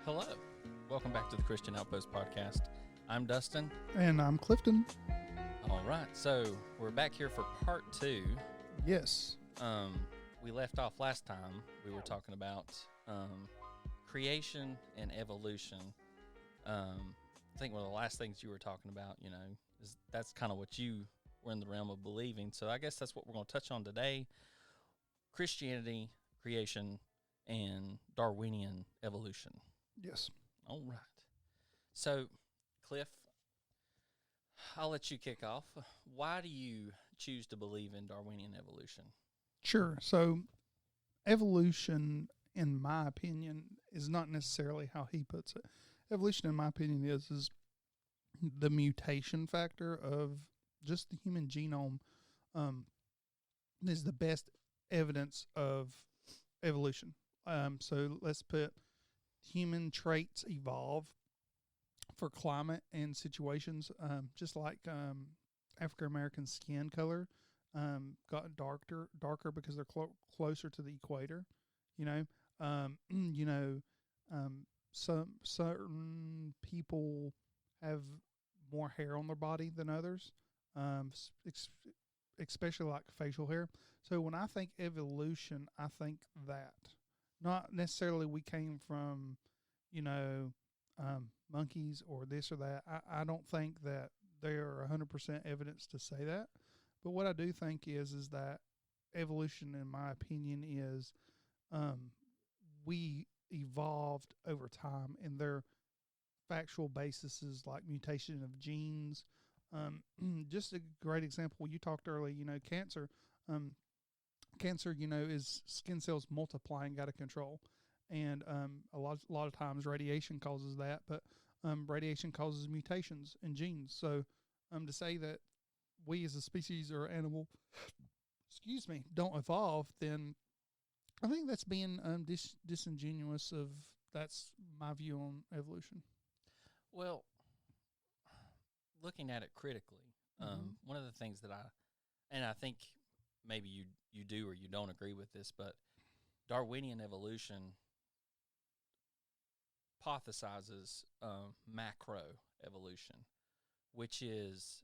Hello. Welcome back to the Christian Outpost Podcast. I'm Dustin. And I'm Clifton. All right. So we're back here for part 2. Yes. We left off last time. We were talking about creation and evolution. I think one of the last things you were talking about, is that's kind of what you were in the realm of believing. So I guess that's what we're going to touch on today. Christianity, creation, and Darwinian evolution. Yes. All right. So, Cliff, I'll let you kick off. Why do you choose to believe in Darwinian evolution? Sure. So, evolution, in my opinion, is not necessarily how he puts it. Evolution, in my opinion, is the mutation factor of just the human genome is the best evidence of evolution. So let's put human traits evolve for climate and situations, just like African American skin color got darker because they're closer to the equator. Some certain people have more hair on their body than others, especially like facial hair. So when I think evolution, I think that. Not necessarily we came from, monkeys or this or that. I don't think that there are 100% evidence to say that. But what I do think is that evolution, in my opinion, is we evolved over time, and their factual basis is like mutation of genes. Just a great example, you talked earlier, cancer. Cancer, is skin cells multiplying out of control, and a lot of times radiation causes that. But radiation causes mutations in genes. So, to say that we as a species or animal, don't evolve, then I think that's being disingenuous. That's my view on evolution. Well, looking at it critically, one of the things that I think maybe you do or you don't agree with this, but Darwinian evolution hypothesizes macro evolution, which is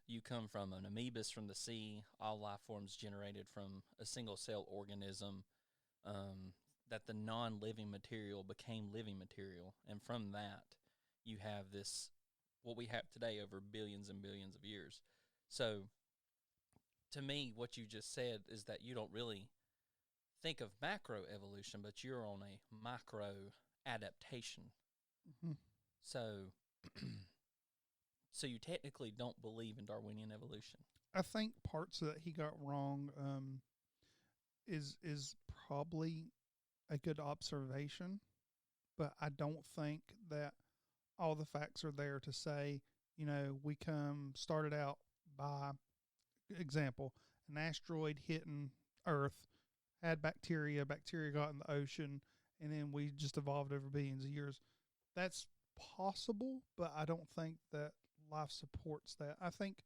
you come from an amoebus from the sea, all life forms generated from a single cell organism, that the non-living material became living material, and from that you have this, what we have today over billions and billions of years. So to me, what you just said is that you don't really think of macro evolution, but you're on a micro adaptation. Mm-hmm. So you technically don't believe in Darwinian evolution. I think parts that he got wrong is probably a good observation, but I don't think that all the facts are there to say, we started out by example, an asteroid hitting Earth, had bacteria got in the ocean, and then we just evolved over billions of years. That's possible, but I don't think that life supports that. I think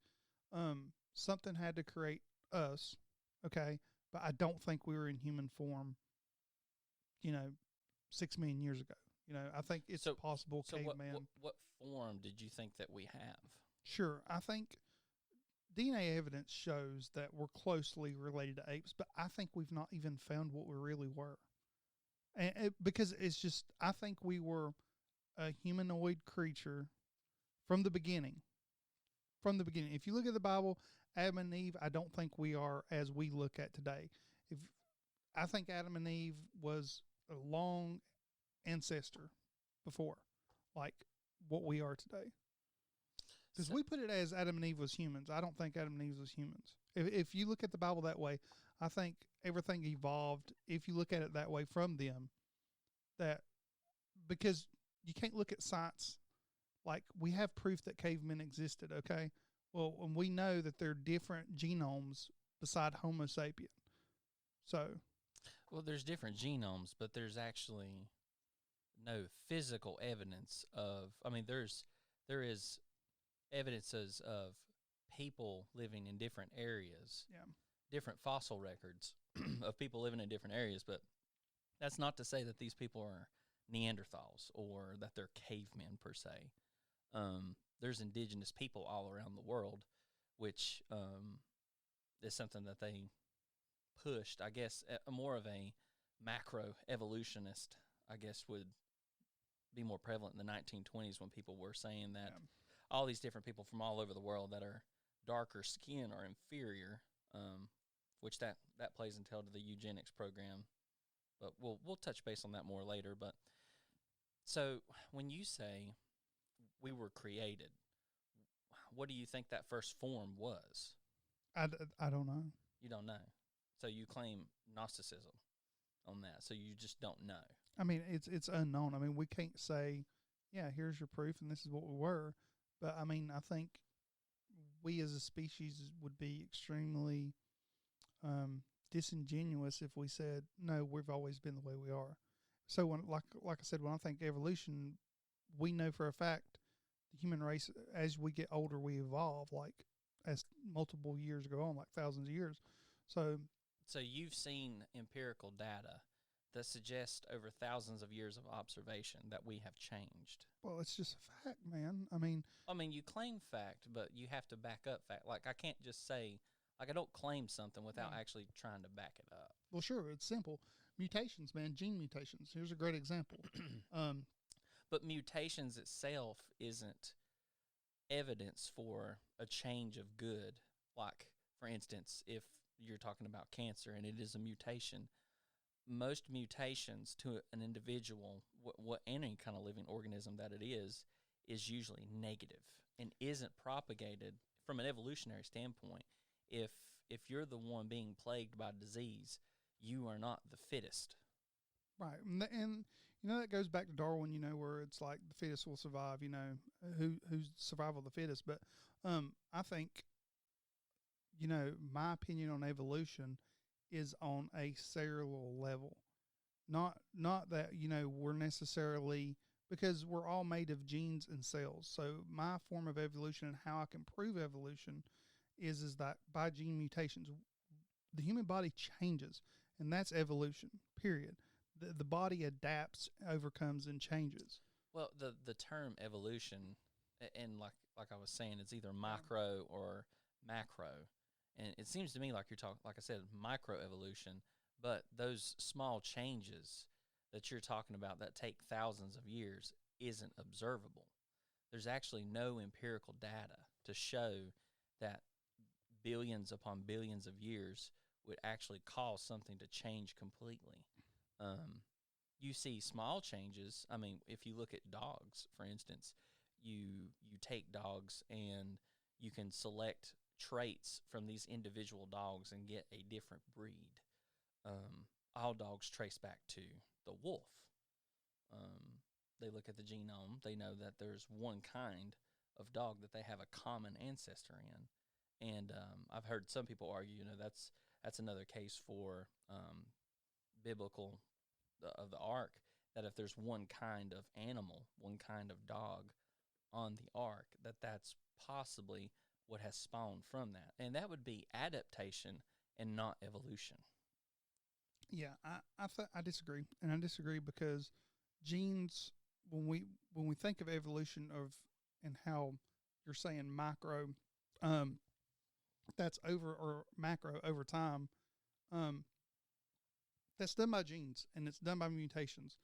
something had to create us, okay, but I don't think we were in human form, 6 million years ago. I think it's possible caveman. What form did you think that we have? Sure, I think DNA evidence shows that we're closely related to apes, but I think we've not even found what we really were. Because it's just, I think we were a humanoid creature from the beginning. If you look at the Bible, Adam and Eve, I don't think we are as we look at today. I think Adam and Eve was a long ancestor before, like what we are today. Because we put it as Adam and Eve was humans. I don't think Adam and Eve was humans. If you look at the Bible that way, I think everything evolved, if you look at it that way, from them. That because you can't look at science like we have proof that cavemen existed, okay? Well, and we know that there are different genomes beside Homo sapien. So, well, there's different genomes, but there's actually no physical evidence of. I mean, there is evidences of people living in different areas, different fossil records of people living in different areas, but that's not to say that these people are Neanderthals or that they're cavemen per se. There's indigenous people all around the world, which is something that they pushed. I guess more of a macro evolutionist, I guess, would be more prevalent in the 1920s when people were saying that all these different people from all over the world that are darker skin are inferior, which that plays into the eugenics program. But we'll touch base on that more later. But so when you say we were created, what do you think that first form was? I don't know. You don't know. So you claim Gnosticism on that. So you just don't know. I mean, it's unknown. I mean, we can't say, yeah, here's your proof and this is what we were. But I mean, I think we as a species would be extremely disingenuous if we said, no, we've always been the way we are. So when, like I said, when I think evolution, we know for a fact the human race, as we get older, we evolve, like as multiple years go on, like thousands of years. So you've seen empirical data that suggests over thousands of years of observation that we have changed. Well, it's just a fact, man. I mean, you claim fact, but you have to back up fact. Like, I can't just say, like, I don't claim something without actually trying to back it up. Well, sure, it's simple. Mutations, man, gene mutations. Here's a great example. But mutations itself isn't evidence for a change of good. Like, for instance, if you're talking about cancer and it is a mutation, most mutations to an individual, what any kind of living organism that it is usually negative and isn't propagated from an evolutionary standpoint. If you're the one being plagued by disease, you are not the fittest. Right. And that goes back to Darwin, where it's like the fittest will survive, who's survival of the fittest. But I think, my opinion on evolution is on a cellular level. Not that, we're necessarily, because we're all made of genes and cells. So my form of evolution and how I can prove evolution is that by gene mutations, the human body changes, and that's evolution, period. The body adapts, overcomes, and changes. Well, the term evolution, and like I was saying, it's either micro or macro. And it seems to me like you're talking, like I said, microevolution, but those small changes that you're talking about that take thousands of years isn't observable. There's actually no empirical data to show that billions upon billions of years would actually cause something to change completely. You see small changes. I mean, if you look at dogs, for instance, you take dogs and you can select traits from these individual dogs and get a different breed. All dogs trace back to the wolf. They look at the genome. They know that there's one kind of dog that they have a common ancestor in. And I've heard some people argue, that's another case for biblical of the ark, that if there's one kind of animal, one kind of dog on the ark, that's possibly what has spawned from that. And that would be adaptation and not evolution. Yeah, I disagree. And I disagree because genes, when we think of evolution and how you're saying micro, that's over, or macro over time, that's done by genes and it's done by mutations.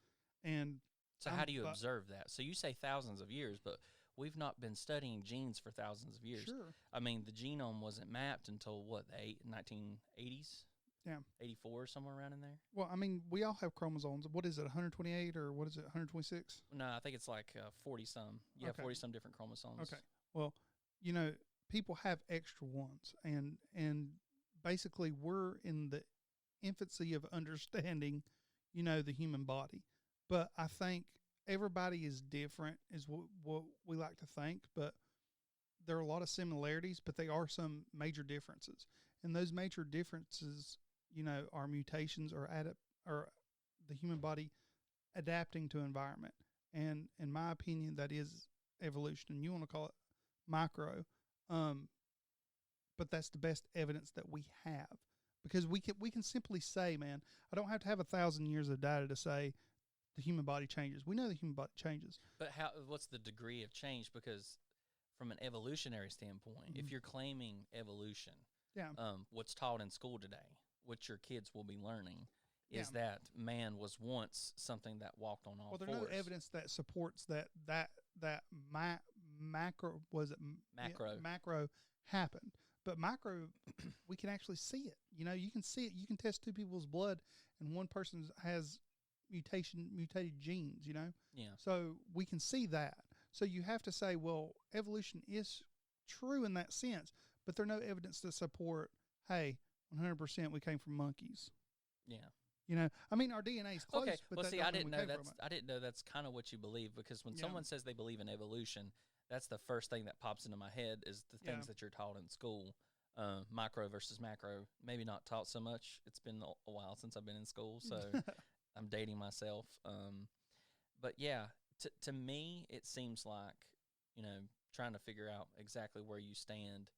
And so how do you observe that? So you say thousands of years, but we've not been studying genes for thousands of years. Sure. I mean, the genome wasn't mapped until the 1980s? Yeah. 84, somewhere around in there? Well, I mean, we all have chromosomes. What is it, 128 or what is it, 126? No, I think it's like 40-some. You have 40-some different chromosomes. Okay. Well, people have extra ones. And basically we're in the infancy of understanding, the human body. But I think everybody is different, is what we like to think. But there are a lot of similarities, but there are some major differences. And those major differences, are mutations or the human body adapting to environment. And in my opinion, that is evolution. And you want to call it micro, but that's the best evidence that we have, because we can simply say, man, I don't have to have 1,000 years of data to say the human body changes. We know the human body changes. But what's the degree of change? Because from an evolutionary standpoint, if you're claiming evolution, Yeah. What's taught in school today, what your kids will be learning, is Yeah. that man was once something that walked on all Well, there's fours. no evidence that supports macro was it macro happened, but micro we can actually see it. You can see it. You can test two people's blood, and one person has mutated genes. Yeah. So we can see that. So you have to say, well, evolution is true in that sense, but there's no evidence to support, hey, 100% we came from monkeys. Yeah. I mean, our DNA is close. Okay. But Well, that see, don't I mean didn't we know came that's from it. I didn't know that's kind of what you believe, because when Yeah. someone says they believe in evolution, that's the first thing that pops into my head is the things Yeah. that you're taught in school. Micro versus macro, maybe not taught so much. It's been a while since I've been in school, so I'm dating myself. But yeah, to me, it seems like, trying to figure out exactly where you stand.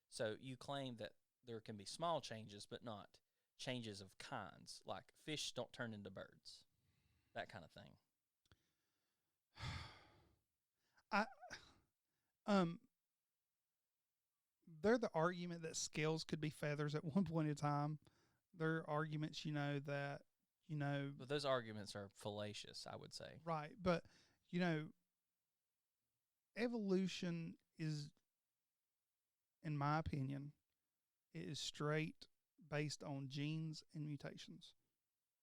So you claim that there can be small changes, but not changes of kinds, like fish don't turn into birds, that kind of thing. They're the argument that scales could be feathers at one point in time. There are arguments, that, But those arguments are fallacious, I would say. right. But, evolution is, in my opinion, it is straight based on genes and mutations.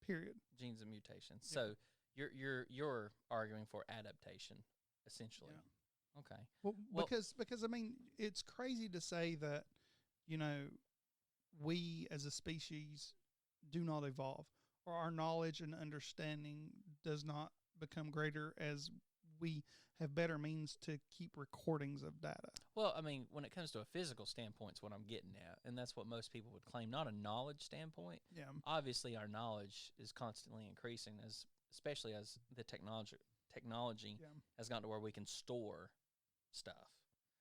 Period. Genes and mutations. Yeah. So you're arguing for adaptation, essentially. Yeah. Okay. Well, Well- because I mean, it's crazy to say that, we as a species do not evolve, or our knowledge and understanding does not become greater as we have better means to keep recordings of data. Well, I mean, when it comes to a physical standpoint, is what I'm getting at, and that's what most people would claim, not a knowledge standpoint. Yeah. Obviously, our knowledge is constantly increasing, especially as the technology Yeah. has gotten to where we can store stuff.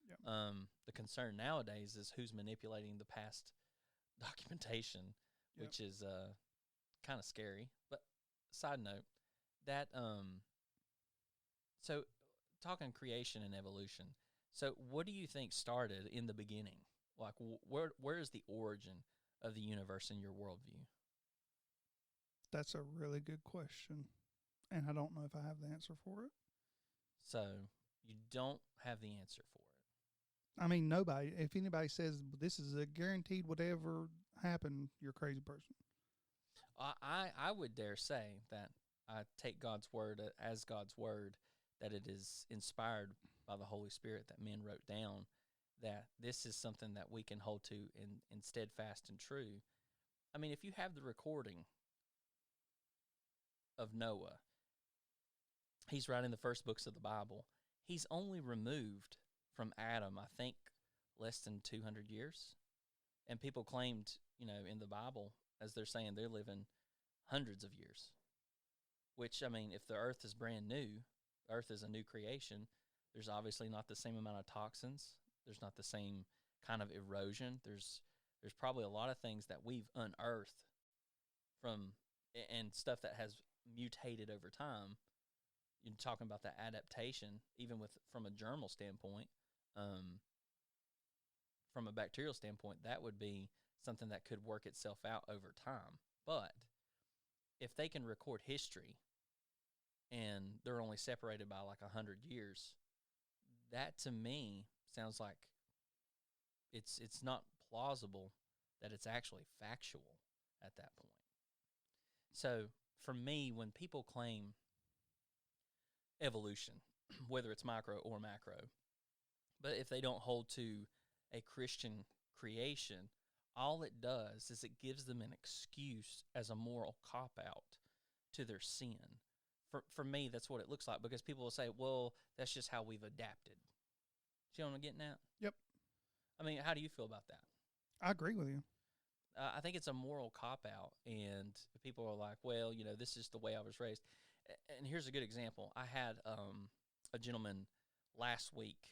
Yeah. The concern nowadays is who's manipulating the past documentation, Yep. which is kind of scary. But side note, that so talking creation and evolution. So what do you think started in the beginning? Like where is the origin of the universe in your worldview? That's a really good question, and I don't know if I have the answer for it. So you don't have the answer for it. I mean, nobody. If anybody says this is a guaranteed whatever happened, you're a crazy person. I would dare say that I take God's word as God's word, that it is inspired by the Holy Spirit, that men wrote down, that this is something that we can hold to in steadfast and true. I mean, if you have the recording of Noah, he's writing the first books of the Bible. He's only removed from Adam, I think, less than 200 years. And people claimed, in the Bible, as they're saying, they're living hundreds of years. Which, I mean, if the earth is brand new, the earth is a new creation, there's obviously not the same amount of toxins. There's not the same kind of erosion. There's probably a lot of things that we've unearthed from, and stuff that has mutated over time. You're talking about that adaptation, even from a germal standpoint, from a bacterial standpoint, that would be something that could work itself out over time. But if they can record history and they're only separated by like 100 years, that to me sounds like it's not plausible that it's actually factual at that point. So for me, when people claim evolution, whether it's micro or macro, but if they don't hold to a Christian creation, all it does is it gives them an excuse as a moral cop-out to their sin. For me, that's what it looks like, because people will say, well, that's just how we've adapted. See what I'm getting at? Yep. I mean, how do you feel about that? I agree with you. I think it's a moral cop-out, and people are like, well, this is the way I was raised. And here's a good example. I had a gentleman last week.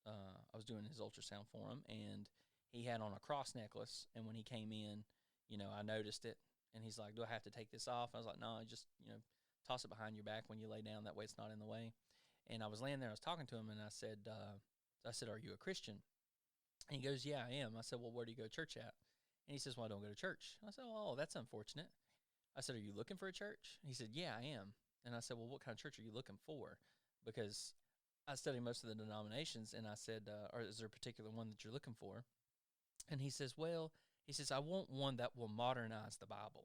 I was doing his ultrasound for him, and he had on a cross necklace, and when he came in, I noticed it, and he's like, do I have to take this off? I was like, no, just, toss it behind your back when you lay down. That way it's not in the way. And I was laying there, I was talking to him, and I said, are you a Christian? And he goes, yeah, I am. I said, well, where do you go to church at? And he says, well, I don't go to church. I said, oh, that's unfortunate. I said, are you looking for a church? He said, yeah, I am. And I said, well, what kind of church are you looking for? Because I study most of the denominations, and I said, or is there a particular one that you're looking for? And he says, I want one that will modernize the Bible.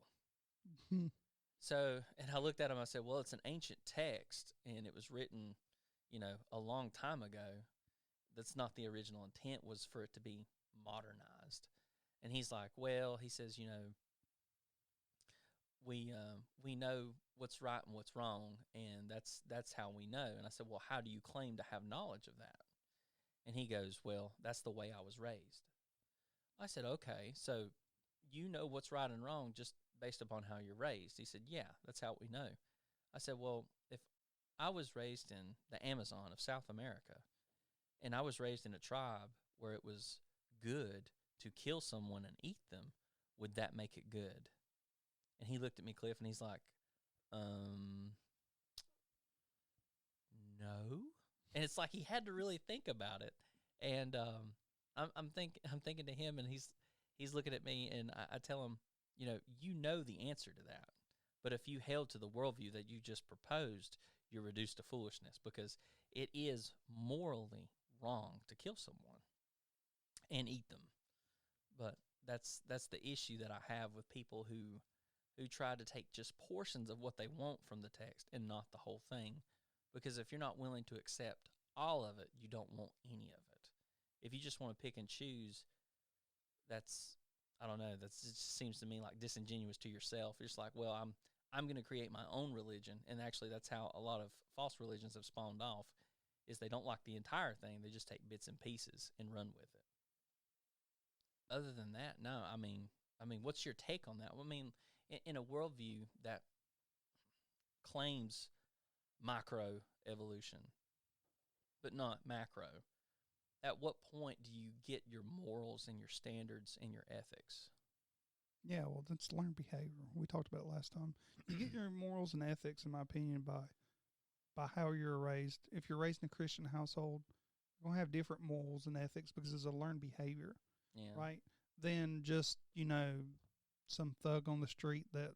So, and I looked at him, I said, well, it's an ancient text, and it was written, a long time ago. That's not the original intent, was for it to be modernized. And he's like, well, he says, we know what's right and what's wrong, and that's how we know. And I said, well, how do you claim to have knowledge of that? And he goes, well, that's the way I was raised. I said, okay, so you know what's right and wrong just based upon how you're raised. He said, yeah, that's how we know. I said, well, if I was raised in the Amazon of South America, and I was raised in a tribe where it was good to kill someone and eat them, would that make it good? And he looked at me, Cliff, and he's like, no. And it's like he had to really think about it. And I'm thinking to him, and he's looking at me, and I tell him, you know the answer to that. But if you held to the worldview that you just proposed, you're reduced to foolishness, because it is morally wrong to kill someone and eat them. But that's the issue that I have with people who try to take just portions of what they want from the text and not the whole thing. Because if you're not willing to accept all of it, you don't want any of it. If you just want to pick and choose, I don't know, it just seems to me like disingenuous to yourself. It's like, well, I'm going to create my own religion. And actually that's how a lot of false religions have spawned off, is they don't like the entire thing. They just take bits and pieces and run with it. Other than that, no, I mean, what's your take on that? I mean, in a worldview that claims micro evolution, but not macro, at what point do you get your morals and your standards and your ethics? Yeah, well, that's learned behavior. We talked about it last time. You get your morals and ethics, in my opinion, by how you're raised. If you're raised in a Christian household, you're going to have different morals and ethics because it's a learned behavior, right? Than just, some thug on the street that,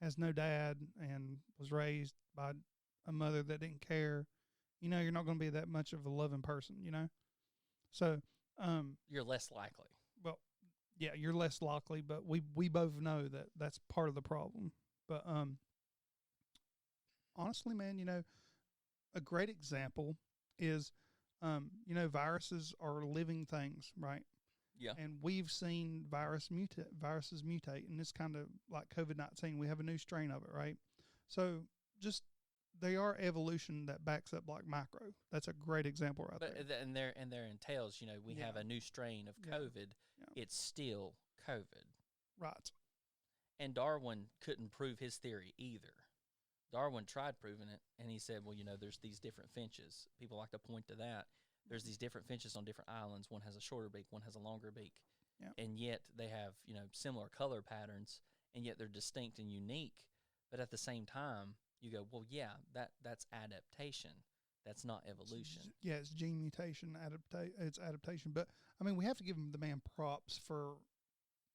has no dad and was raised by a mother that didn't care. You're not going to be that much of a loving person, So, you're less likely. Well, yeah, you're less likely, but we both know that that's part of the problem. But honestly, man, a great example is, viruses are living things, right? Yeah. And we've seen viruses mutate, and it's kind of like COVID-19. We have a new strain of it, right? So just they are evolution that backs up like micro. That's a great example right there. And there entails, we have a new strain of COVID. Yeah. It's still COVID. Right. And Darwin couldn't prove his theory either. Darwin tried proving it, and he said, well, there's these different finches. People like to point to that. There's these different finches on different islands. One has a shorter beak, one has a longer beak. Yeah. And yet they have, similar color patterns, and yet they're distinct and unique. But at the same time, you go, well, yeah, that's adaptation. That's not evolution. Yeah, it's gene mutation. It's adaptation. But, we have to give the man props for,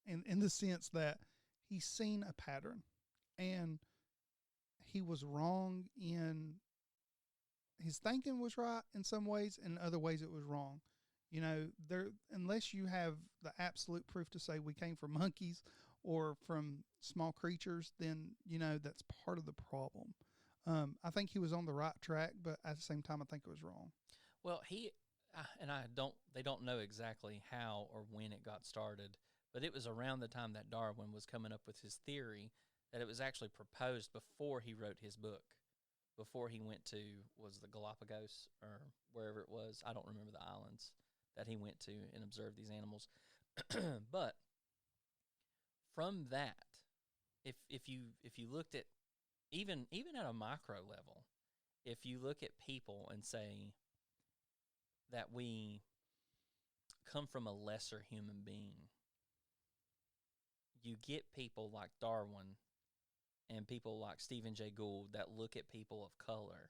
in the sense that he's seen a pattern, and he was wrong in his thinking was right in some ways, and in other ways it was wrong. Unless you have the absolute proof to say we came from monkeys or from small creatures, then that's part of the problem. I think he was on the right track, but at the same time, I think it was wrong. Well, they don't know exactly how or when it got started, but it was around the time that Darwin was coming up with his theory that it was actually proposed before he wrote his book. Before he went to, was the Galapagos or wherever it was. I don't remember the islands that he went to and observed these animals. But from that, if you looked at, even at a micro level, if you look at people and say that we come from a lesser human being, you get people like Darwin and people like Stephen Jay Gould that look at people of color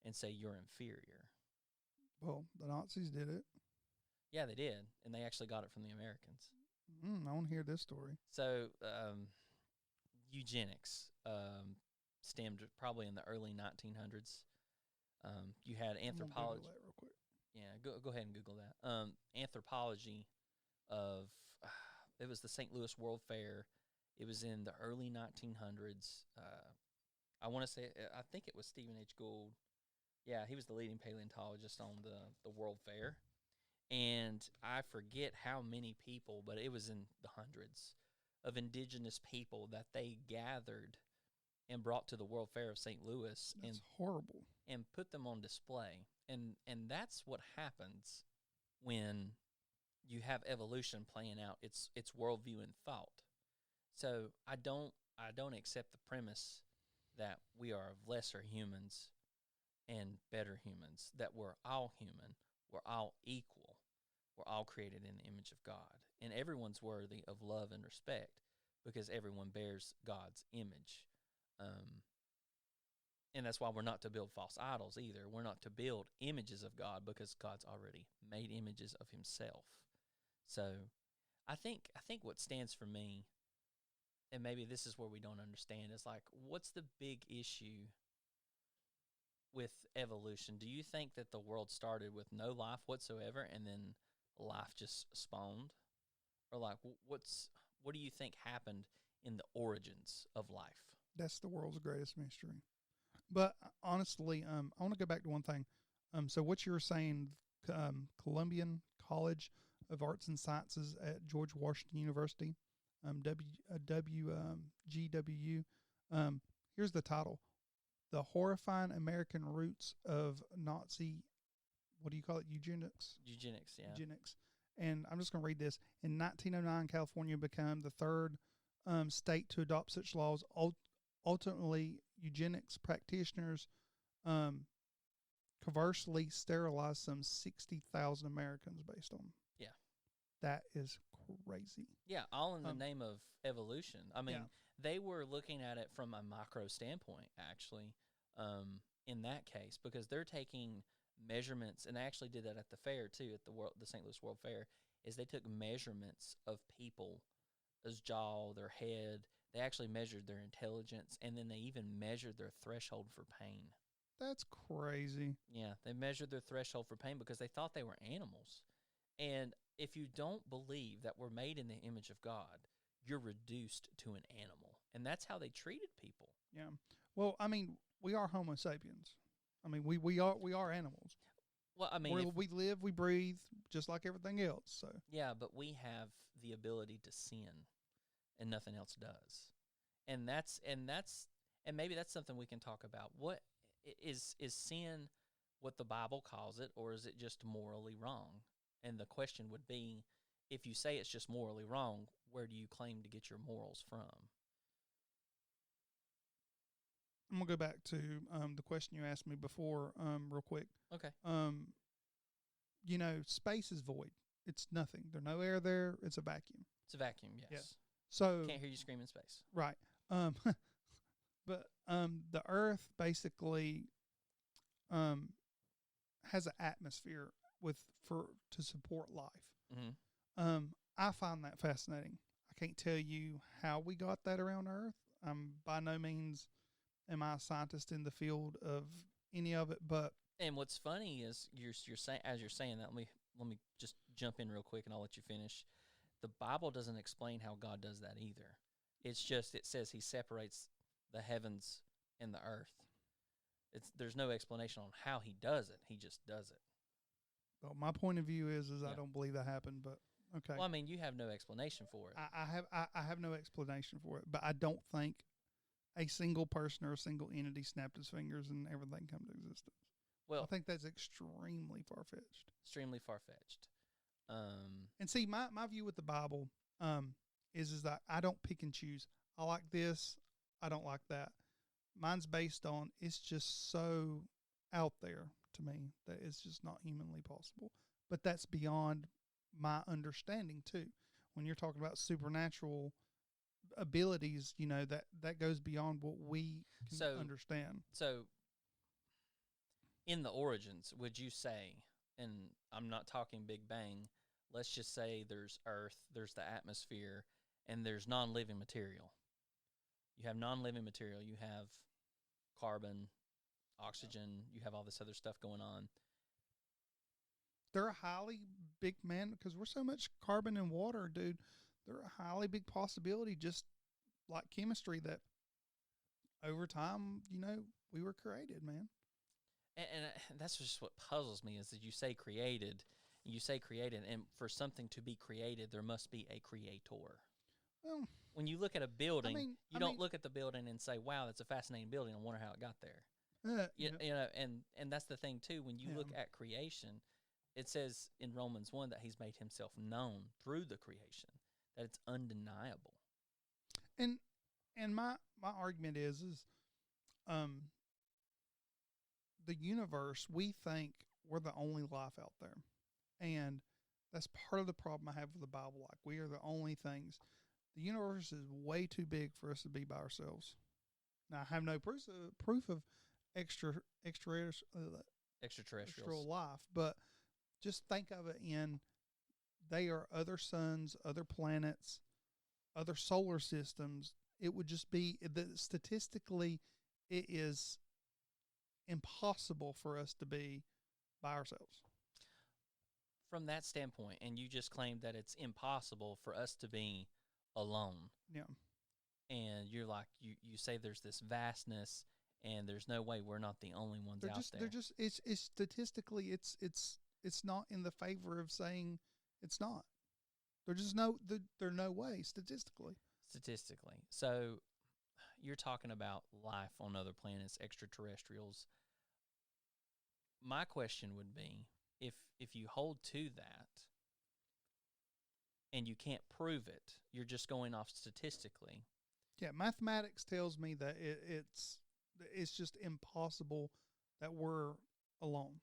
and say you're inferior. Well, the Nazis did it. Yeah, they did, and they actually got it from the Americans. I want to hear this story. So, eugenics stemmed probably in the early 1900s. You had anthropology. That real quick. Yeah, go ahead and Google that. Anthropology of it was the St. Louis World Fair. It was in the early 1900s. I want to say I think it was Stephen H. Gould. Yeah, he was the leading paleontologist on the World Fair. And I forget how many people, but it was in the hundreds of indigenous people that they gathered and brought to the World Fair of St. Louis. That's horrible. And put them on display. And that's what happens when you have evolution playing out its worldview and thought. So I don't accept the premise that we are of lesser humans and better humans, that we're all human, we're all equal, we're all created in the image of God, and everyone's worthy of love and respect because everyone bears God's image. And that's why we're not to build false idols either. We're not to build images of God because God's already made images of himself. So I think what stands for me, and maybe this is where we don't understand, is like, what's the big issue with evolution? Do you think that the world started with no life whatsoever and then life just spawned? Or like, what do you think happened in the origins of life? That's the world's greatest mystery. But honestly, I want to go back to one thing. So what you were saying, Columbian College of Arts and Sciences at George Washington University, GWU. Here's the title: The Horrifying American Roots of Nazi. What do you call it? Eugenics. Eugenics, yeah. Eugenics. And I'm just going to read this. In 1909, California became the third state to adopt such laws. Ultimately, eugenics practitioners conversely sterilized some 60,000 Americans based on. Yeah. That is crazy. Yeah, all in the name of evolution. I mean, yeah. They were looking at it from a micro standpoint, actually, in that case, because they're taking measurements, and they actually did that at the fair, too, at the St. Louis World Fair, is they took measurements of people's jaw, their head. They actually measured their intelligence, and then they even measured their threshold for pain. That's crazy. Yeah, they measured their threshold for pain because they thought they were animals. And if you don't believe that we're made in the image of God, you're reduced to an animal. And that's how they treated people. Yeah. Well, I mean, we are Homo sapiens. I mean, we are animals. Well, I mean, we live, we breathe, just like everything else. So yeah, but we have the ability to sin, and nothing else does. And maybe that's something we can talk about. What is sin? What the Bible calls it, or is it just morally wrong? And the question would be, if you say it's just morally wrong, where do you claim to get your morals from? I'm going to go back to the question you asked me before real quick. Okay. Space is void. It's nothing. There's no air there. It's a vacuum. It's a vacuum, yes. Yeah. So can't hear you scream in space. Right. But the Earth basically has an atmosphere to support life. Mm-hmm. I find that fascinating. I can't tell you how we got that around Earth. By no means am I a scientist in the field of any of it, but and what's funny is you're saying, as you're saying that, let me just jump in real quick and I'll let you finish. The Bible doesn't explain how God does that either. It's just, it says he separates the heavens and the earth. There's no explanation on how he does it. He just does it. Well, my point of view is I don't believe that happened, but okay. Well, I mean, you have no explanation for it. I have no explanation for it, but I don't think a single person or a single entity snapped his fingers and everything come to existence. Well, I think that's extremely far-fetched. Extremely far-fetched. And see, my view with the Bible is that I don't pick and choose. I like this. I don't like that. Mine's based on, it's just so out there to me that it's just not humanly possible. But that's beyond my understanding too. When you're talking about supernatural abilities, that goes beyond what we can understand. So, in the origins, would you say, and I'm not talking Big Bang, let's just say there's Earth, there's the atmosphere, and there's non-living material. You have non-living material, you have carbon, oxygen, you have all this other stuff going on. They're a highly big, man, because we're so much carbon and water, dude. They're a highly big possibility, just like chemistry, that over time, we were created, man. And that's just what puzzles me is that you say created, and for something to be created, there must be a creator. Well, when you look at a building, you don't look at the building and say, "Wow, that's a fascinating building. I wonder how it got there." And that's the thing too. When you look at creation, it says in Romans 1 that He's made Himself known through the creation, that it's undeniable. And my argument is the universe, we think we're the only life out there. And that's part of the problem I have with the Bible. Like, we are the only things. The universe is way too big for us to be by ourselves. Now, I have no proof of extraterrestrial life, but just think of it they are other suns, other planets, other solar systems. It would just be that statistically, it is impossible for us to be by ourselves. From that standpoint, and you just claimed that it's impossible for us to be alone. Yeah. And you're like, you say there's this vastness, and there's no way we're not the only ones out there. They're just it's statistically it's not in the favor of saying it's not. There's no way statistically. So you're talking about life on other planets, extraterrestrials. My question would be, if you hold to that and you can't prove it, you're just going off statistically. Yeah, mathematics tells me that it's just impossible that we're alone.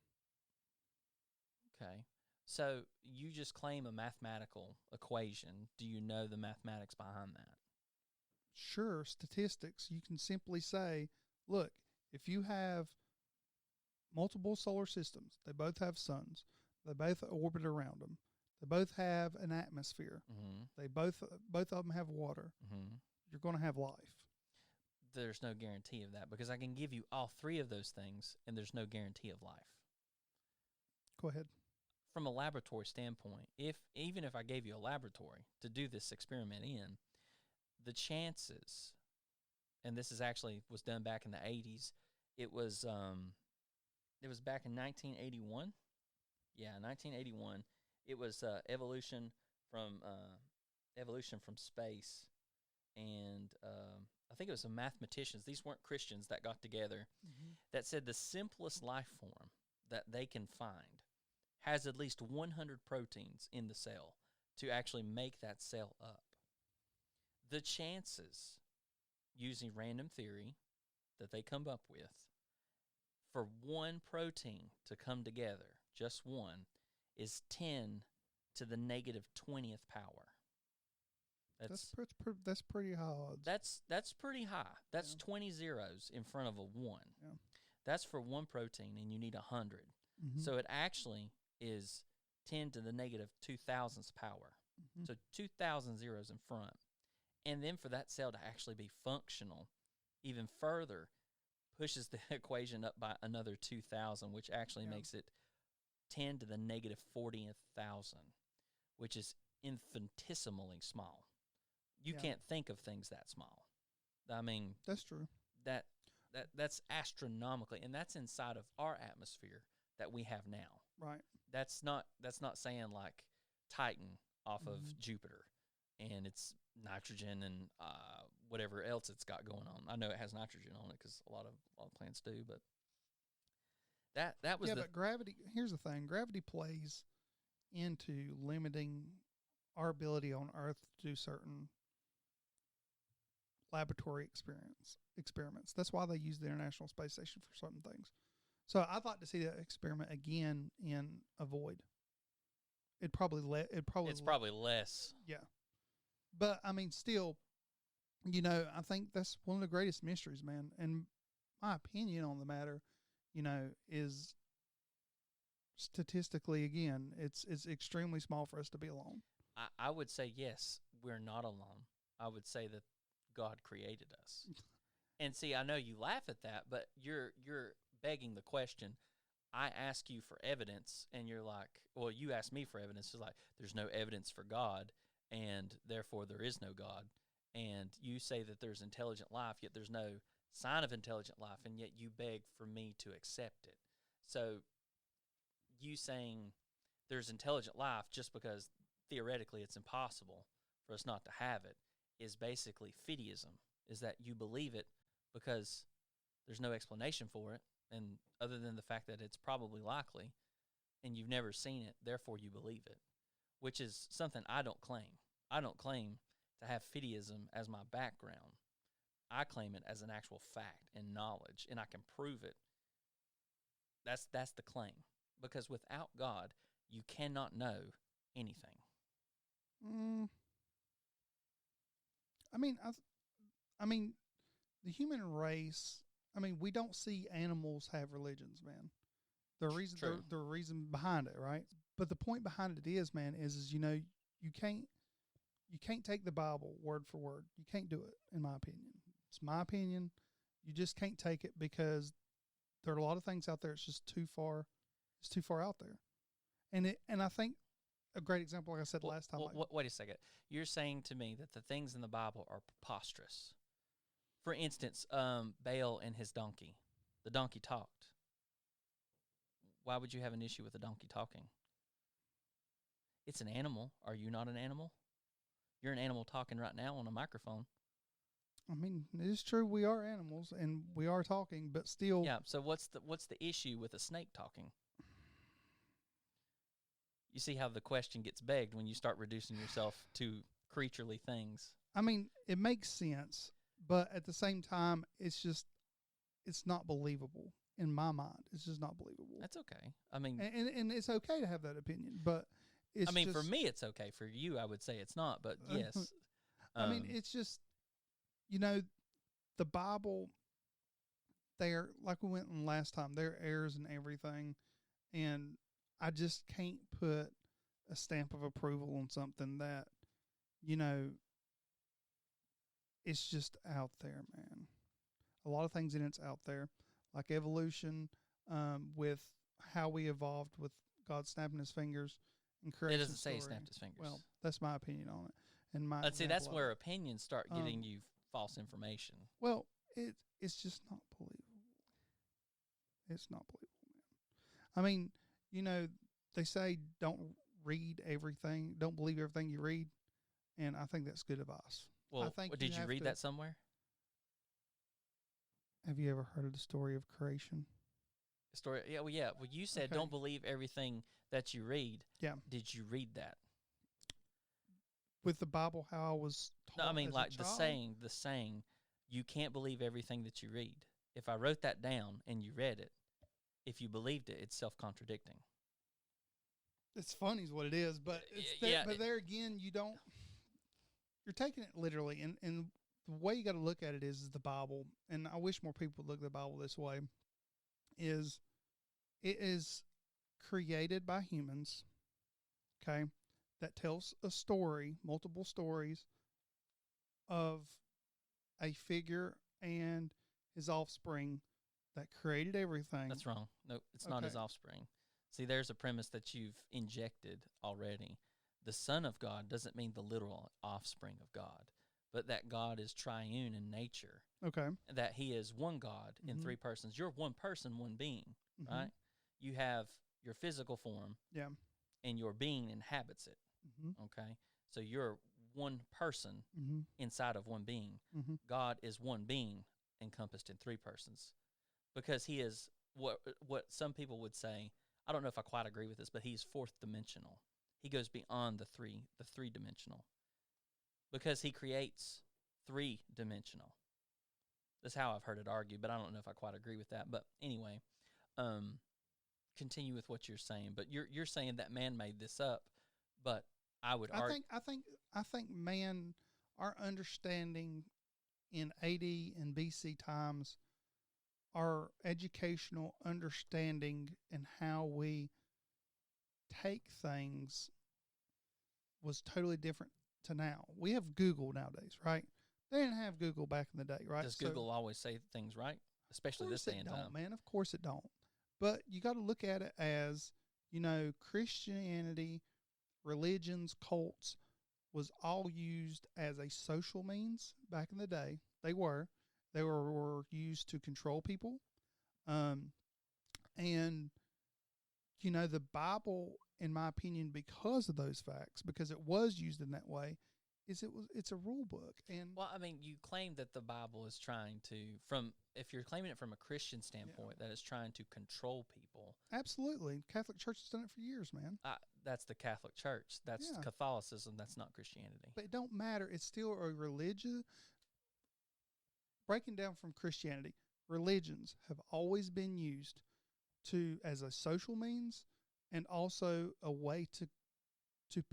Okay. So you just claim a mathematical equation. Do you know the mathematics behind that? Sure, statistics. You can simply say, look, if you have multiple solar systems, they both have suns, they both orbit around them, they both have an atmosphere, they both of them have water, you're going to have life. There's no guarantee of that, because I can give you all three of those things, and there's no guarantee of life. Go ahead. From a laboratory standpoint, even if I gave you a laboratory to do this experiment in, the chances, and this was done back in the 80s. It was back in 1981. Yeah, 1981. It was evolution from space, and I think it was some mathematicians. These weren't Christians that got together that said the simplest life form that they can find has at least 100 proteins in the cell to actually make that cell up. The chances, using random theory that they come up with, for one protein to come together, just one, is 10 to the negative 20th power. That's pretty high odds. That's pretty high. That's 20 zeros in front of a 1. Yeah. That's for one protein, and you need 100. So it actually is 10 to the negative 2,000th power. So 2,000 zeros in front. And then for that cell to actually be functional, even further, pushes the equation up by another 2,000, which actually makes it 10 to the negative 40th thousand, which is infinitesimally small. You can't think of things that small. I mean, that's true. That's astronomically, and that's inside of our atmosphere that we have now. Right. That's not saying like Titan off of Jupiter, and it's nitrogen and whatever else it's got going on. I know it has nitrogen on it because a lot of plants do, but that was but gravity. Here's the thing: gravity plays into limiting our ability on Earth to do certain laboratory experiments. That's why they use the International Space Station for certain things. So I'd like to see that experiment again in a void. It's probably less. Yeah. But I mean, still, I think that's one of the greatest mysteries, man. And my opinion on the matter, is statistically, again, it's extremely small for us to be alone. I would say yes, we're not alone. I would say that God created us. And see, I know you laugh at that, but you're begging the question. I ask you for evidence, and you're like, well, you ask me for evidence. It's like, there's no evidence for God, and therefore there is no God. And you say that there's intelligent life, yet there's no sign of intelligent life, and yet you beg for me to accept it. So you saying there's intelligent life just because theoretically it's impossible for us not to have it is basically fideism, is that you believe it because there's no explanation for it, and other than the fact that it's probably likely, and you've never seen it, therefore you believe it, which is something I don't claim. I don't claim to have fideism as my background. I claim it as an actual fact and knowledge, and I can prove it. That's the claim, because without God, you cannot know anything. Mm, I mean, I mean, the human race. I mean, we don't see animals have religions, man. The reason, the reason behind it, right? But the point behind it is, man, is you can't take the Bible word for word. You can't do it, in my opinion. It's my opinion. You just can't take it because there are a lot of things out there. It's just too far. It's too far out there. And I think a great example, like I said last time. Wait a second. You're saying to me that the things in the Bible are preposterous. For instance, Baal and his donkey. The donkey talked. Why would you have an issue with a donkey talking? It's an animal. Are you not an animal? You're an animal talking right now on a microphone. I mean, it is true we are animals and we are talking, but still. Yeah. So what's the issue with a snake talking? You see how the question gets begged when you start reducing yourself to creaturely things. I mean, it makes sense, but at the same time, it's not believable in my mind. It's just not believable. That's okay. I mean, and it's okay to have that opinion, but it's. I mean, for me, it's okay. For you, I would say it's not. But yes, I mean, it's just, the Bible. They're like we went in last time. They're errors and everything, and I just can't put a stamp of approval on something that, it's just out there, man. A lot of things in it's out there, like evolution, with how we evolved with God snapping his fingers and creation. It doesn't say story. he snapped his fingers. Well, that's my opinion on it. And my see, that's where opinions start getting you false information. Well, it's just not believable. It's not believable, man. I mean, they say don't read everything, don't believe everything you read, and I think that's good advice. Well, I think did you read that somewhere? Have you ever heard of the story of creation? Story, yeah. Well, you said don't believe everything that you read. Yeah. Did you read that? With the Bible, how I was taught. No, I mean as like a the child? saying, you can't believe everything that you read. If I wrote that down and you read it, if you believed it, it's self-contradicting. It's funny is what it is, but but there again, you're taking it literally, and the way you got to look at it is the Bible, and I wish more people would look at the Bible this way. It is created by humans, okay, that tells a story, multiple stories of a figure and his offspring that created everything. That's wrong. No, it's not his offspring. See, there's a premise that you've injected already. The Son of God doesn't mean the literal offspring of God, but that God is triune in nature. Okay. That he is one God in three persons. You're one person, one being, right? You have your physical form. Yeah. And your being inhabits it. Okay? So you're one person inside of one being. God is one being encompassed in three persons. Because he is what some people would say, I don't know if I quite agree with this, but he's fourth dimensional. He goes beyond the three dimensional. Because he creates three dimensional. That's how I've heard it argued, but I don't know if I quite agree with that. But anyway, continue with what you're saying. But you're saying that man made this up, but I would argue. I think man, our understanding in AD and BC times, our educational understanding and how we take things was totally different to now. We have Google nowadays, right? They didn't have Google back in the day, right? Does Google always say things right? Especially this day and time. Man. Of course it don't. But you got to look at it as, Christianity, religions, cults was all used as a social means back in the day. They were used to control people. And the Bible, in my opinion, because of those facts, because it was used in that way, it's a rule book. And well, I mean, you claim that the Bible is trying to, if you're claiming it from a Christian standpoint, that it's trying to control people. Absolutely. Catholic Church has done it for years, man. That's the Catholic Church. That's Catholicism. That's not Christianity. But it don't matter. It's still a religion. Breaking down from Christianity, religions have always been used as a social means and also a way to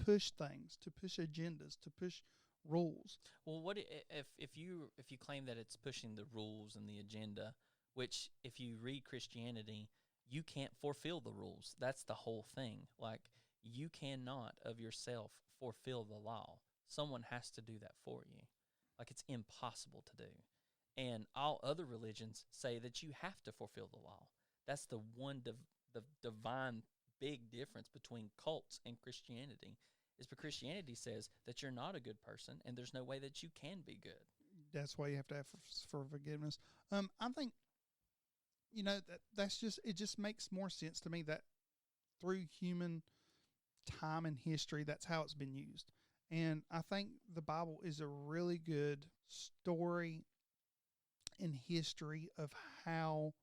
push things, to push agendas, to push rules. Well, what if you claim that it's pushing the rules and the agenda, which if you read Christianity, you can't fulfill the rules. That's the whole thing. Like, you cannot of yourself fulfill the law. Someone has to do that for you. Like, it's impossible to do. And all other religions say that you have to fulfill the law. That's the one the divine big difference between cults and Christianity is because Christianity says that you're not a good person and there's no way that you can be good. That's why you have to have for forgiveness. I think, it just makes more sense to me that through human time and history, that's how it's been used. And I think the Bible is a really good story in history of how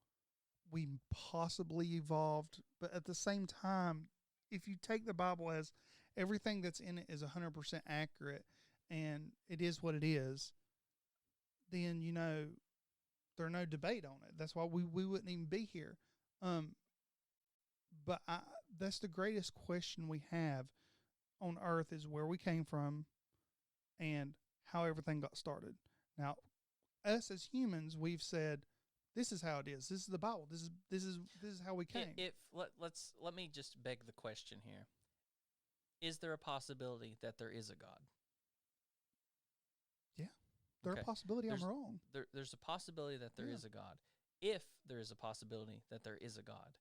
we possibly evolved. But at the same time, if you take the Bible as everything that's in it is 100% accurate and it is what it is, then, there's no debate on it. That's why we wouldn't even be here. But that's the greatest question we have on earth is where we came from and how everything got started. Now, us as humans, we've said, this is how it is. This is the Bible. This is how we came. Let me just beg the question here. Is there a possibility that there is a God? Yeah. There's a possibility I'm wrong. There's a possibility that there is a God. If there is a possibility that there is a God,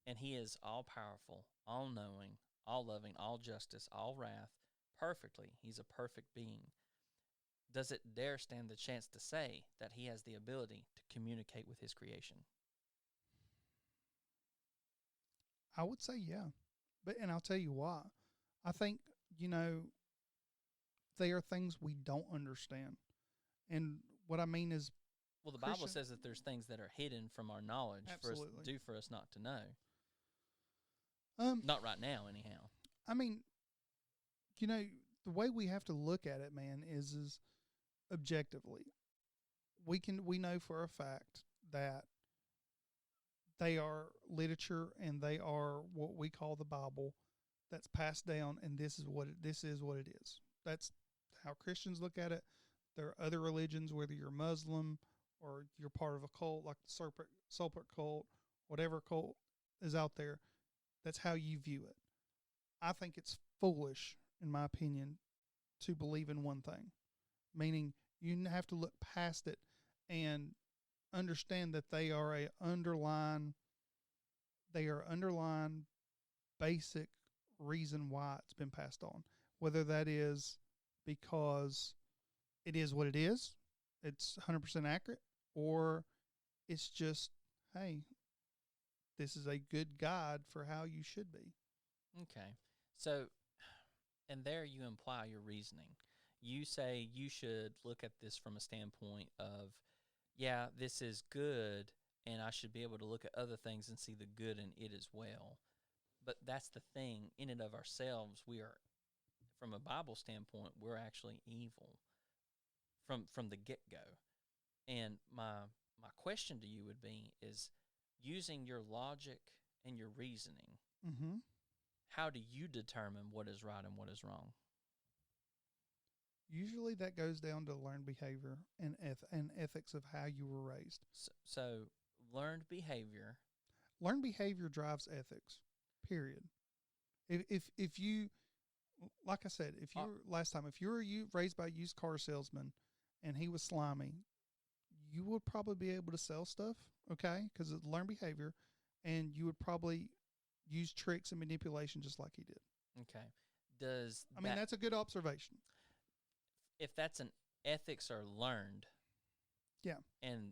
and he is all-powerful, all-knowing, all-loving, all-justice, all-wrath, perfectly, he's a perfect being, does it dare stand the chance to say that he has the ability to communicate with his creation? I would say yeah. And I'll tell you why. I think, they are things we don't understand. And what I mean is, well, the Bible says that there's things that are hidden from our knowledge for us not to know. Not right now, anyhow. I mean, the way we have to look at it, man, is objectively. We know for a fact that they are literature and they are what we call the Bible that's passed down, and this is what it is. That's how Christians look at it. There are other religions, whether you're Muslim or you're part of a cult like the Sulpit cult, whatever cult is out there, that's how you view it. I think it's foolish, in my opinion, to believe in one thing, meaning you have to look past it and understand that they are underlying basic reason why it's been passed on, whether that is because it is what it is, it's 100% accurate, or it's just, hey, this is a good guide for how you should be. Okay. So, and there you imply your reasoning. You say you should look at this from a standpoint of, yeah, this is good, and I should be able to look at other things and see the good in it as well. But that's the thing. In and of ourselves, we are, from a Bible standpoint, we're actually evil from the get-go. And my question to you would be is, using your logic and your reasoning, how do you determine what is right and what is wrong? Usually that goes down to learned behavior and ethics of how you were raised. So learned behavior. Learned behavior drives ethics. Period. If you, like I said, if you last time, if you were raised by a used car salesman and he was slimy, you would probably be able to sell stuff, okay? Because it's learned behavior, and you would probably use tricks and manipulation just like he did. Okay. I mean, that's a good observation. If that's an ethics are learned, yeah, and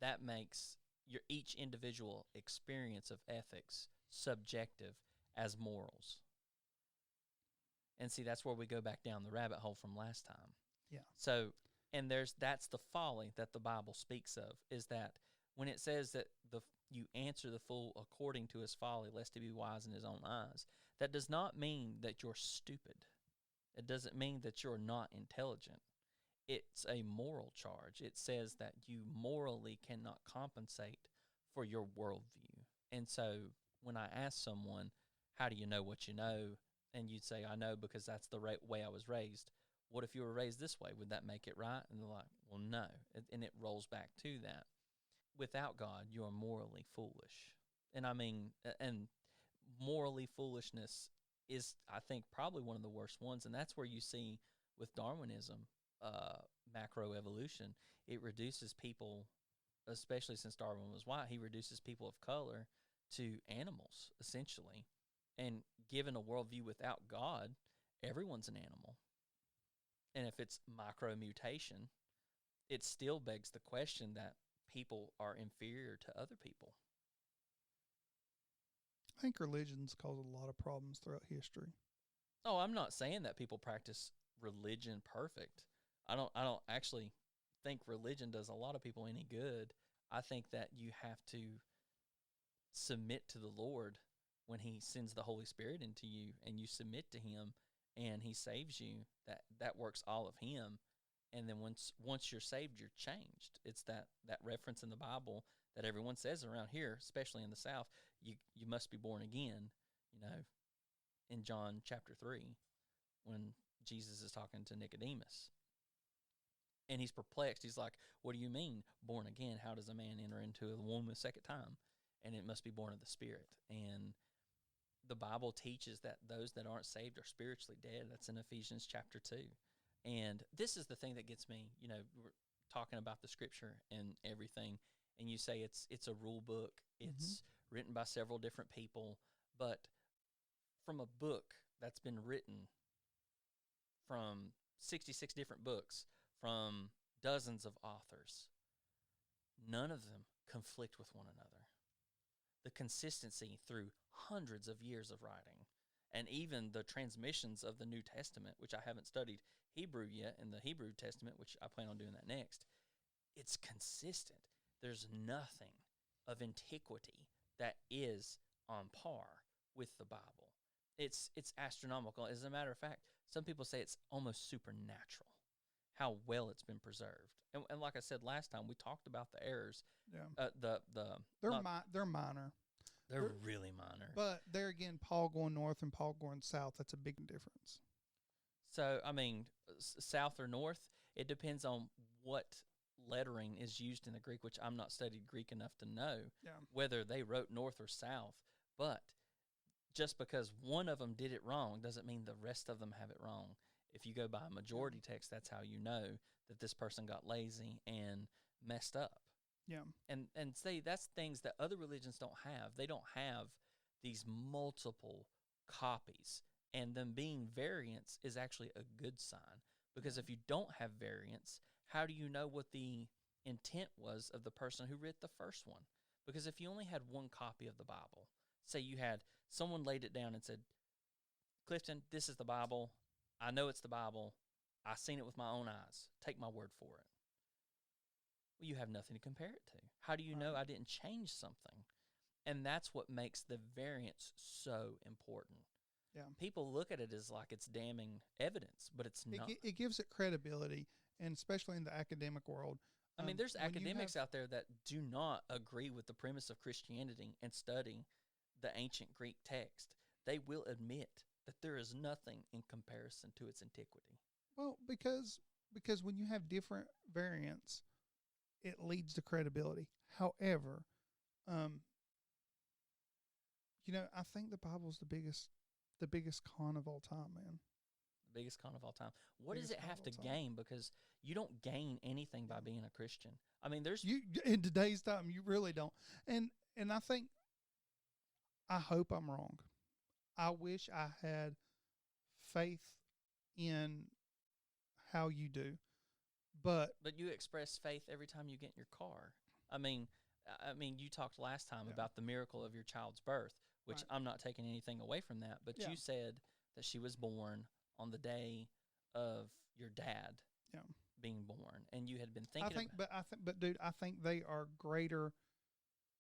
that makes your each individual experience of ethics subjective as morals. And see, that's where we go back down the rabbit hole from last time. Yeah. So, and that's the folly that the Bible speaks of, is that when it says that you answer the fool according to his folly, lest he be wise in his own eyes, that does not mean that you're stupid. It doesn't mean that you're not intelligent. It's a moral charge. It says that you morally cannot compensate for your worldview. And so when I ask someone, how do you know what you know? And you'd say, I know because that's the way I was raised. What if you were raised this way? Would that make it right? And they're like, well, no. And it rolls back to that. Without God, you are morally foolish. And I mean, and morally foolishness is, I think, probably one of the worst ones. And that's where you see with Darwinism, macroevolution, it reduces people, especially since Darwin was white, he reduces people of color to animals, essentially. And given a worldview without God, everyone's an animal. And if it's micromutation, it still begs the question that people are inferior to other people. I think religions cause a lot of problems throughout history. Oh, I'm not saying that people practice religion perfect. I don't actually think religion does a lot of people any good. I think that you have to submit to the Lord when he sends the Holy Spirit into you and you submit to him and he saves you. That works all of him. And then once you're saved, you're changed. It's that reference in the Bible that everyone says around here, especially in the South, you must be born again, in John chapter 3, when Jesus is talking to Nicodemus. And he's perplexed. He's like, what do you mean, born again? How does a man enter into a womb a second time? And it must be born of the Spirit. And the Bible teaches that those that aren't saved are spiritually dead. That's in Ephesians chapter 2. And this is the thing that gets me, we're talking about the scripture and everything, and you say it's a rule book. It's written by several different people, but from a book that's been written from 66 different books, from dozens of authors, none of them conflict with one another. The consistency through hundreds of years of writing, and even the transmissions of the New Testament, which I haven't studied Hebrew yet, in the Hebrew Testament, which I plan on doing that next, it's consistent. There's nothing of antiquity that is on par with the Bible. It's astronomical. As a matter of fact, some people say it's almost supernatural how well it's been preserved. And like I said last time, we talked about the errors. Yeah. They're minor. They're really minor. But there again, Paul going north and Paul going south, that's a big difference. So, I mean, south or north, it depends on what lettering is used in the Greek, which I'm not studied Greek enough to know whether they wrote north or south. But just because one of them did it wrong doesn't mean the rest of them have it wrong. If you go by a majority text, that's how you know that this person got lazy and messed up. Yeah. And say that's things that other religions don't have. They don't have these multiple copies. And them being variants is actually a good sign. Because if you don't have variants, how do you know what the intent was of the person who wrote the first one? Because if you only had one copy of the Bible, say you had someone laid it down and said, Clifton, this is the Bible. I know it's the Bible. I've seen it with my own eyes. Take my word for it. Well, you have nothing to compare it to. How do you know I didn't change something? And that's what makes the variance so important. Yeah. People look at it as like it's damning evidence, but it's not. It gives it credibility, and especially in the academic world. I mean, there's academics out there that do not agree with the premise of Christianity and study the ancient Greek text. They will admit that there is nothing in comparison to its antiquity. Well, because when you have different variants, it leads to credibility. However, um, I think the Bible's the biggest con of all time, man. The biggest con of all time. What does Biggest it con of have all to time. gain? Because you don't gain anything by being a Christian. I mean, there's You in today's time, you really don't. And I hope I'm wrong. I wish I had faith in how you do, but but you express faith every time you get in your car. I mean, you talked last time yeah, about the miracle of your child's birth, which right, I'm not taking anything away from that. But yeah, you said that she was born on the day of your dad yeah. being born, and you had been I thinking think, about. but dude, I think they are greater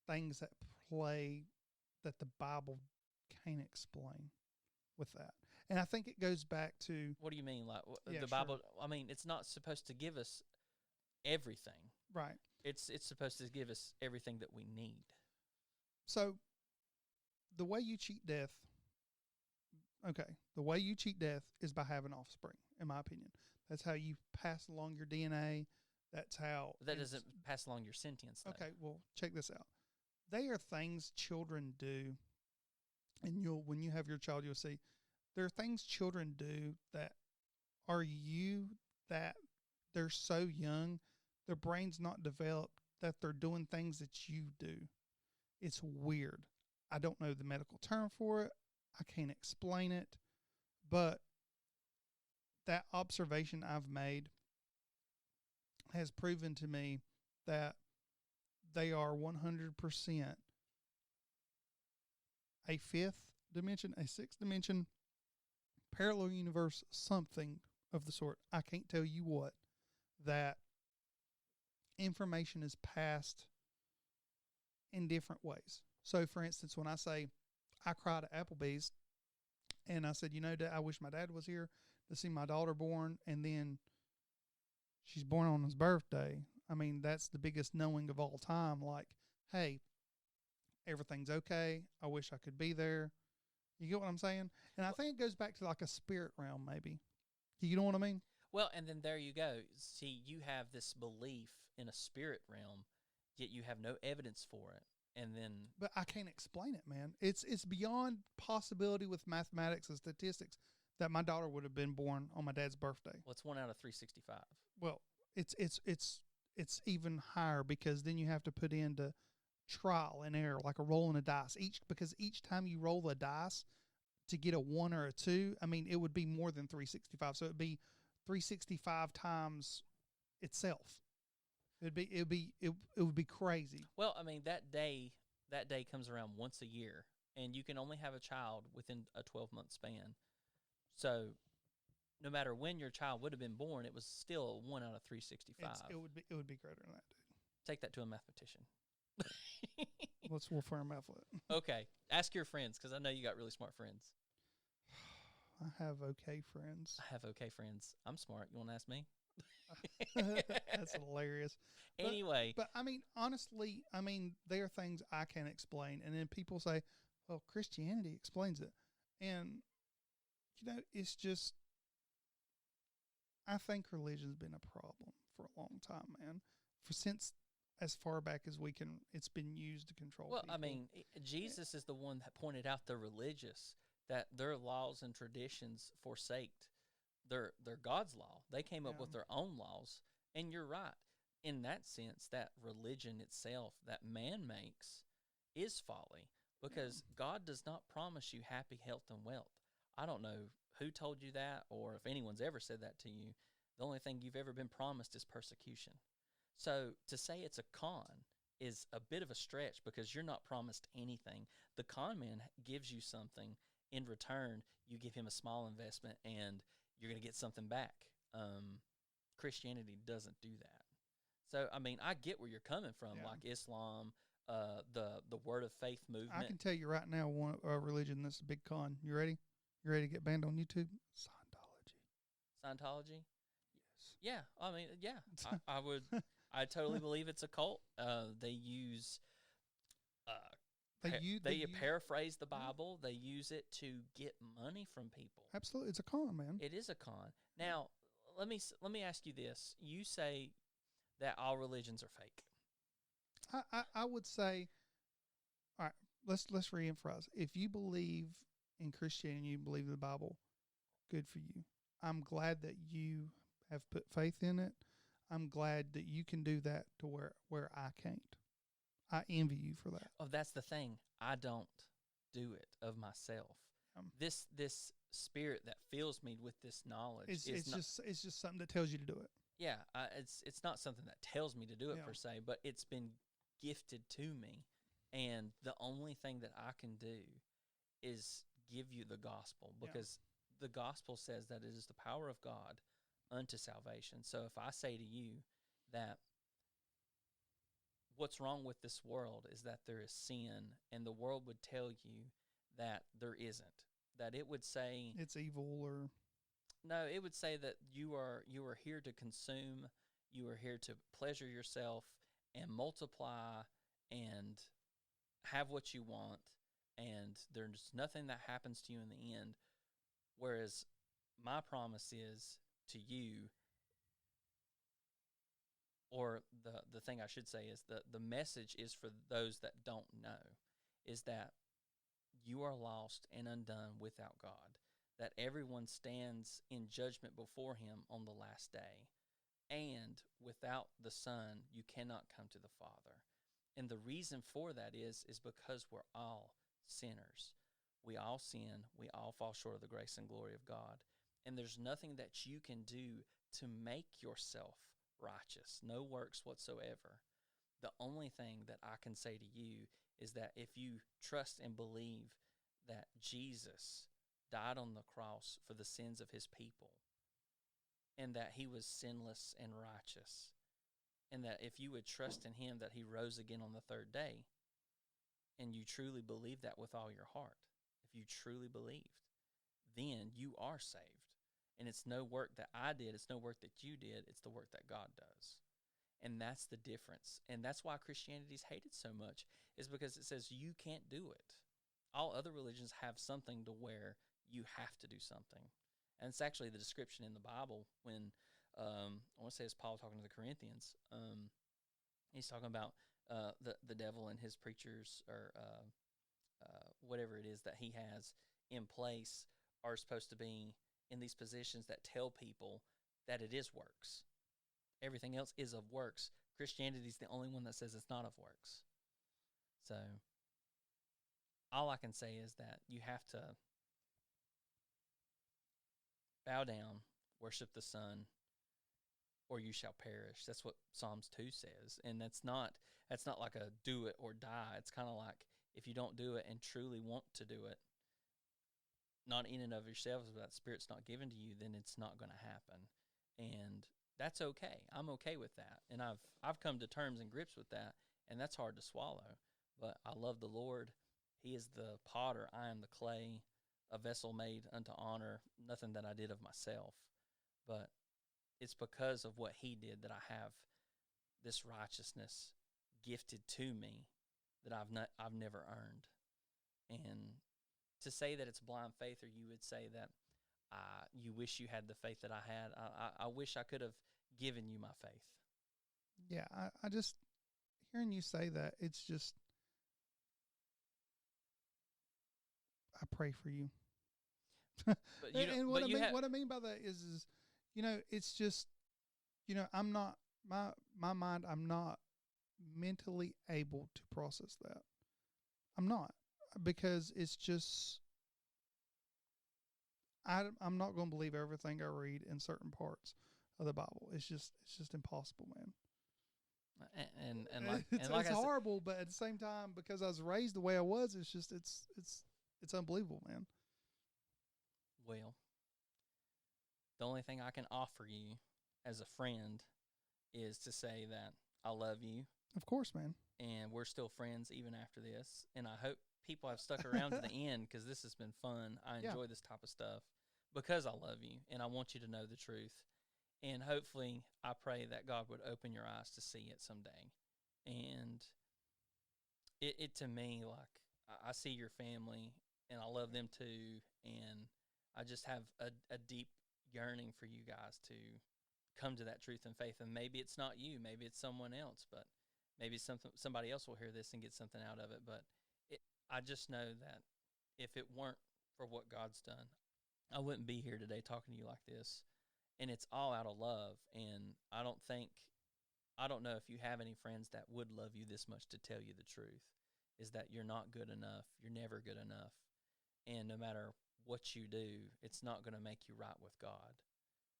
things at play that the Bible can't explain with that. And I think it goes back to What do you mean, like yeah, the sure, Bible? I mean, it's not supposed to give us everything. right. It's supposed to give us everything that we need. So the way you cheat death, okay, the way you cheat death is by having offspring, in my opinion. That's how you pass along your DNA. That's how. But that doesn't pass along your sentience, though. Okay, well, check this out. They are things children do, and when you have your child, you'll see there are things children do that are you that they're so young, their brain's not developed that they're doing things that you do. It's weird. I don't know the medical term for it. I can't explain it, but that observation I've made has proven to me that they are 100% a fifth dimension, a sixth dimension, parallel universe, something of the sort. I can't tell you what. That information is passed in different ways. So, for instance, when I say I cried at Applebee's and I said, I wish my dad was here to see my daughter born, and then she's born on his birthday. I mean, that's the biggest knowing of all time. Like, hey, everything's okay. I wish I could be there. You get what I'm saying? And I think it goes back to like a spirit realm, maybe. You know what I mean? Well, and then there you go. See, you have this belief in a spirit realm, yet you have no evidence for it. And then, But I can't explain it, man. It's beyond possibility with mathematics and statistics that my daughter would have been born on my dad's birthday. well, it's 1 out of 365. Well, it's even higher because then you have to put into trial and error, like a rolling a dice. Because each time you roll a dice to get a 1 or a 2, I mean, it would be more than 365. So it'd be 365 times itself. It would be crazy. Well, I mean, that day comes around once a year, and you can only have a child within a 12-month span. So no matter when your child would have been born, it was still 1 out of 365. It would be greater than that, dude. Take that to a mathematician. Let's wolf our mouth with it. Okay. Ask your friends, because I know you got really smart friends. I have okay friends. I have okay friends. I'm smart. You want to ask me? That's hilarious. Anyway. But I mean, honestly, there are things I can't explain. And then people say, well, Christianity explains it. And, it's just, I think religion's been a problem for a long time, man. Since as far back as we can, it's been used to control Well, people. I mean, Jesus is the one that pointed out the religious that their laws and traditions forsaked their God's law. They came up with their own laws. And you're right. In that sense, that religion itself that man makes is folly, because God does not promise you happy health and wealth. I don't know who told you that or if anyone's ever said that to you. The only thing you've ever been promised is persecution. So to say it's a con is a bit of a stretch, because you're not promised anything. The con man gives you something. In return, you give him a small investment and you're going to get something back. Christianity doesn't do that. So, I mean, I get where you're coming from, like Islam, the Word of Faith movement. I can tell you right now one religion that's a big con. You ready? You ready to get banned on YouTube? Scientology? Yes. Yeah, I mean, yeah, I would. I totally believe it's a cult. They use. They paraphrase the Bible. They use it to get money from people. Absolutely, it's a con, man. It is a con. Now, let me ask you this. You say that all religions are fake. I would say, all right, let's reemphasize. If you believe in Christianity, you believe in the Bible, good for you. I'm glad that you have put faith in it. I'm glad that you can do that to where I can't. I envy you for that. Oh, that's the thing. I don't do it of myself. Um, This spirit that fills me with this knowledge it's just something that tells you to do it. yeah. It's not something that tells me to do it Yeah. per se, but it's been gifted to me, and the only thing that I can do is give you the gospel, Yeah. because the gospel says that it is the power of God unto salvation. So if I say to you that what's wrong with this world is that there is sin, and the world would tell you that there isn't, that it would say It's evil or no, it would say that you are here to consume, you are here to pleasure yourself and multiply and have what you want, and there's nothing that happens to you in the end. Whereas my promise is to you, or the thing I should say is the message is for those that don't know, is that you are lost and undone without God, that everyone stands in judgment before him on the last day, and without the Son you cannot come to the Father. And the reason for that is because we're all sinners. We all sin, we all fall short of the grace and glory of God, and there's nothing that you can do to make yourself righteous, no works whatsoever. The only thing that I can say to you is that if you trust and believe that Jesus died on the cross for the sins of his people, and that he was sinless and righteous, and that if you would trust in him that he rose again on the third day, and you truly believe that with all your heart, if you truly believed, then you are saved. And it's no work that I did, it's no work that you did, it's the work that God does. And that's the difference. And that's why Christianity's hated so much, is because it says you can't do it. All other religions have something to where you have to do something. And it's actually the description in the Bible when, I want to say it's Paul talking to the Corinthians. He's talking about the devil and his preachers, or whatever it is that he has in place, are supposed to be in these positions that tell people that it is works. Everything else is of works. Christianity is the only one that says it's not of works. So all I can say is that you have to bow down, worship the Son, or you shall perish. That's what Psalms 2 says. And that's not like a do it or die. It's kind of like, if you don't do it and truly want to do it, not in and of yourselves, but that Spirit's not given to you, then it's not going to happen. And that's okay. I'm okay with that. And I've come to terms and grips with that, and that's hard to swallow. But I love the Lord. He is the potter. I am the clay, a vessel made unto honor, nothing that I did of myself. But it's because of what he did that I have this righteousness gifted to me that I've never earned. And to say that it's blind faith, or you would say that you wish you had the faith that I had, I wish I could have given you my faith. yeah. I just hearing you say that, it's just I pray for you. But you And but you have, what I mean by that is it's just I'm not my mind. I'm not mentally able to process that. I'm not, because it's just I'm not going to believe everything I read in certain parts of the Bible. It's just impossible, man. and like it's, and like it's I said, horrible, but at the same time, because I was raised the way I was, it's just it's unbelievable, man. well, the only thing I can offer you as a friend is to say that I love you, Of course, man. and we're still friends even after this. And I hope people have stuck around to the end, because this has been fun. I Yeah. enjoy this type of stuff because I love you and I want you to know the truth. And hopefully, I pray that God would open your eyes to see it someday. And it to me, like, I see your family and I love them too. And I just have a deep yearning for you guys to come to that truth and faith. And maybe it's not you, maybe it's someone else, but maybe somebody else will hear this and get something out of it. But I just know that if it weren't for what God's done, I wouldn't be here today talking to you like this. And it's all out of love. And I don't know if you have any friends that would love you this much to tell you the truth, is that you're not good enough. You're never good enough. And no matter what you do, it's not going to make you right with God.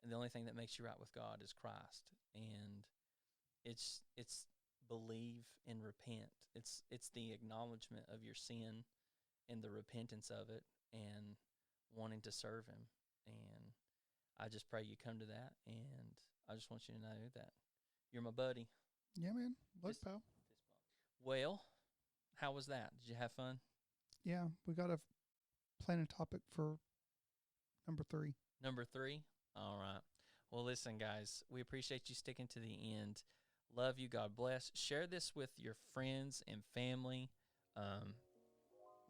And the only thing that makes you right with God is Christ. And it's believe and repent. It's the acknowledgement of your sin and the repentance of it and wanting to serve him. And I just pray you come to that. And I just want you to know that you're my buddy. Yeah, man. Look, pal. Well, how was that? Did you have fun? Yeah, we got to plan a topic for number 3. Number 3? All right. Well, listen, guys, we appreciate you sticking to the end. Love you. God bless. Share this with your friends and family.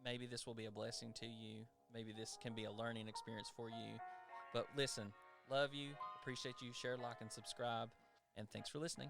Maybe this will be a blessing to you. Maybe this can be a learning experience for you. But listen, love you. Appreciate you. Share, like, and subscribe. And thanks for listening.